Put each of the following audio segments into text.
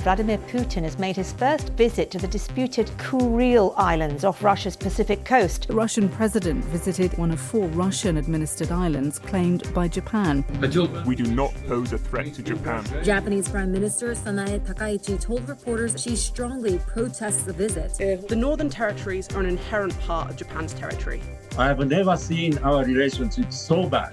Vladimir Putin has made his first visit to the disputed Kuril Islands off Russia's Pacific coast. The Russian president visited one of 4 Russian-administered islands claimed by Japan. We do not pose a threat to Japan. Japanese Prime Minister Sanae Takaichi told reporters she strongly protests the visit. The Northern Territories are an inherent part of Japan's territory. I have never seen our relationship so bad.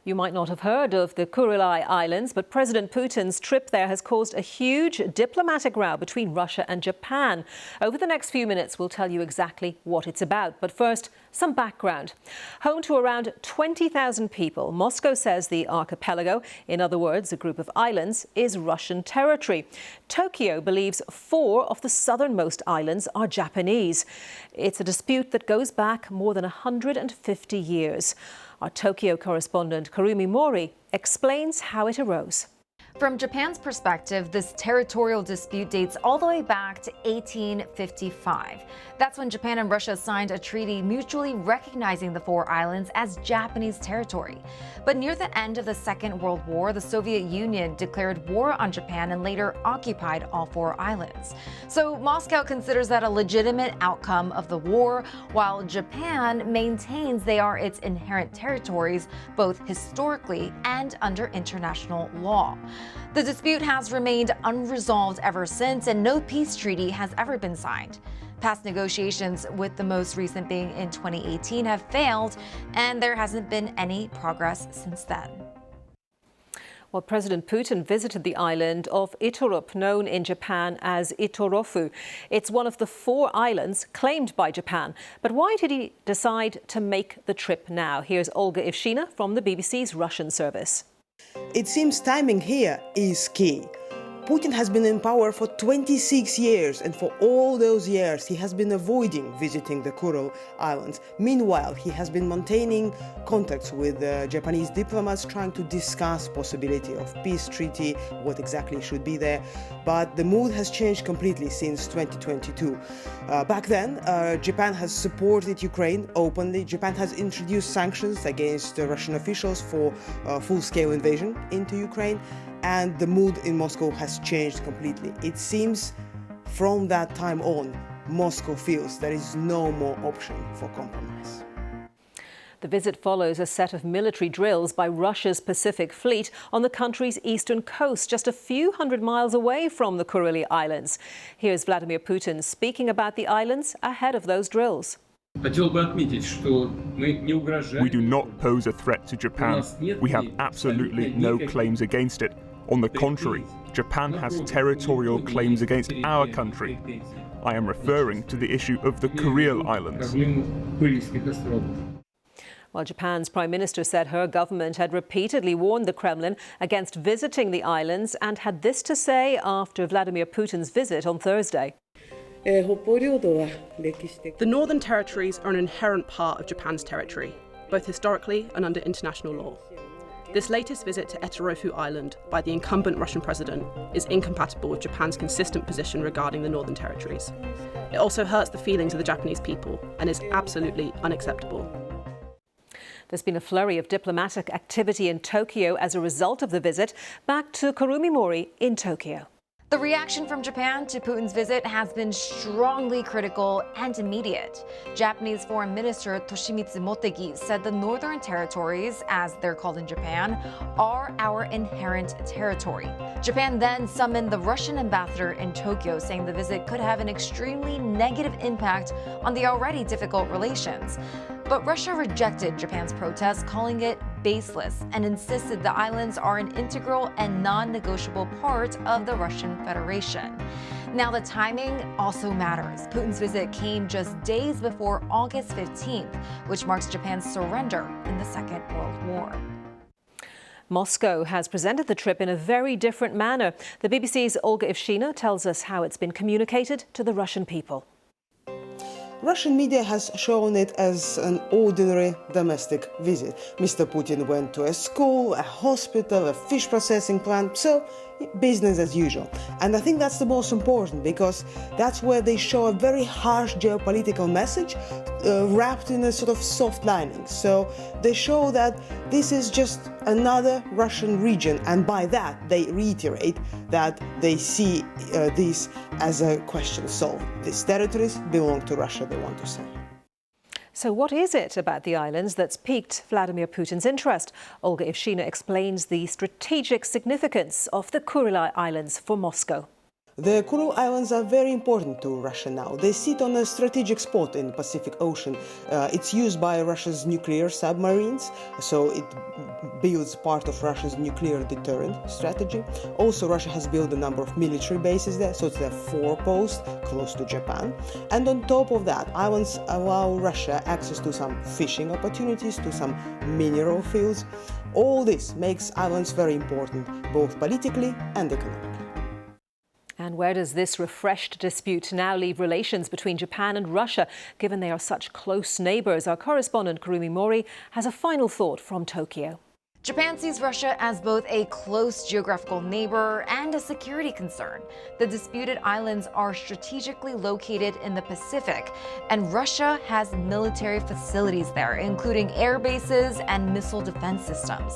You might not have heard of the Kuril Islands, but President Putin's trip there has caused a huge diplomatic row between Russia and Japan. Over the next few minutes, we'll tell you exactly what it's about. But first, some background. Home to around 20,000 people, Moscow says the archipelago, in other words, a group of islands, is Russian territory. Tokyo believes 4 of the southernmost islands are Japanese. It's a dispute that goes back more than 150 years. Our Tokyo correspondent Kurumi Mori explains how it arose. From Japan's perspective, this territorial dispute dates all the way back to 1855. That's when Japan and Russia signed a treaty mutually recognizing the 4 islands as Japanese territory. But near the end of the Second World War, the Soviet Union declared war on Japan and later occupied all 4 islands. So Moscow considers that a legitimate outcome of the war, while Japan maintains they are its inherent territories, both historically and under international law. The dispute has remained unresolved ever since, and no peace treaty has ever been signed. Past negotiations, with the most recent being in 2018, have failed, and there hasn't been any progress since then. Well, President Putin visited the island of Iturup, known in Japan as Etorofu. It's one of the 4 islands claimed by Japan. But why did he decide to make the trip now? Here's Olga Ivshina from the BBC's Russian service. It seems timing here is key. Putin has been in power for 26 years, and for all those years he has been avoiding visiting the Kuril Islands. Meanwhile, he has been maintaining contacts with Japanese diplomats, trying to discuss possibility of peace treaty, what exactly should be there. But the mood has changed completely since 2022. Back then, Japan has supported Ukraine openly. Japan has introduced sanctions against Russian officials for full-scale invasion into Ukraine. And the mood in Moscow has changed completely. It seems from that time on, Moscow feels there is no more option for compromise. The visit follows a set of military drills by Russia's Pacific Fleet on the country's eastern coast, just a few hundred miles away from the Kuril Islands. Here's Vladimir Putin speaking about the islands ahead of those drills. We do not pose a threat to Japan. We have absolutely no claims against it. On the contrary, Japan has territorial claims against our country. I am referring to the issue of the Kuril Islands. Well, Japan's Prime Minister said her government had repeatedly warned the Kremlin against visiting the islands and had this to say after Vladimir Putin's visit on Thursday. The Northern Territories are an inherent part of Japan's territory, both historically and under international law. This latest visit to Etorofu Island by the incumbent Russian president is incompatible with Japan's consistent position regarding the Northern Territories. It also hurts the feelings of the Japanese people and is absolutely unacceptable. There's been a flurry of diplomatic activity in Tokyo as a result of the visit. Back to Kurumi Mori in Tokyo. The reaction from Japan to Putin's visit has been strongly critical and immediate. Japanese Foreign Minister Toshimitsu Motegi said the Northern Territories, as they're called in Japan, are our inherent territory. Japan then summoned the Russian ambassador in Tokyo, saying the visit could have an extremely negative impact on the already difficult relations. But Russia rejected Japan's protest, calling it baseless, and insisted the islands are an integral and non-negotiable part of the Russian Federation. Now, the timing also matters. Putin's visit came just days before August 15th, which marks Japan's surrender in the Second World War. Moscow has presented the trip in a very different manner. The BBC's Olga Ivshina tells us how it's been communicated to the Russian people. Russian media has shown it as an ordinary domestic visit. Mr. Putin went to a school, a hospital, a fish processing plant, so business as usual. And I think that's the most important, because that's where they show a very harsh geopolitical message wrapped in a sort of soft lining. So they show that this is just another Russian region, and by that they reiterate that they see this as a question solved. These territories belong to Russia, they want to say. So what is it about the islands that's piqued Vladimir Putin's interest? Olga Ivshina explains the strategic significance of the Kuril Islands for Moscow. The Kuril Islands are very important to Russia now. They sit on a strategic spot in the Pacific Ocean. It's used by Russia's nuclear submarines, so it builds part of Russia's nuclear deterrent strategy. Also, Russia has built a number of military bases there, so it's their forepost close to Japan. And on top of that, islands allow Russia access to some fishing opportunities, to some mineral fields. All this makes islands very important, both politically and economically. And where does this refreshed dispute now leave relations between Japan and Russia, given they are such close neighbours? Our correspondent Kuril Islands has a final thought from Tokyo. Japan sees Russia as both a close geographical neighbor and a security concern. The disputed islands are strategically located in the Pacific, and Russia has military facilities there, including air bases and missile defense systems.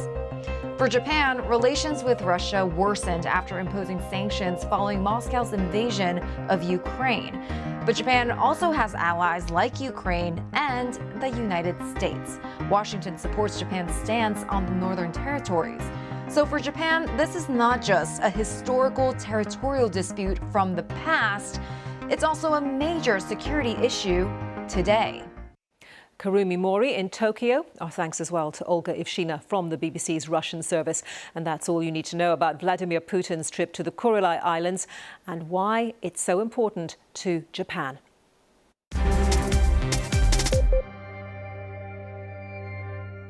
For Japan, relations with Russia worsened after imposing sanctions following Moscow's invasion of Ukraine. But Japan also has allies like Ukraine and the United States. Washington supports Japan's stance on the Northern Territories. So for Japan, this is not just a historical territorial dispute from the past, it's also a major security issue today. Kuril Islands in Tokyo. Our thanks as well to Olga Ivshina from the BBC's Russian service. And that's all you need to know about Vladimir Putin's trip to the Kuril Islands and why it's so important to Japan.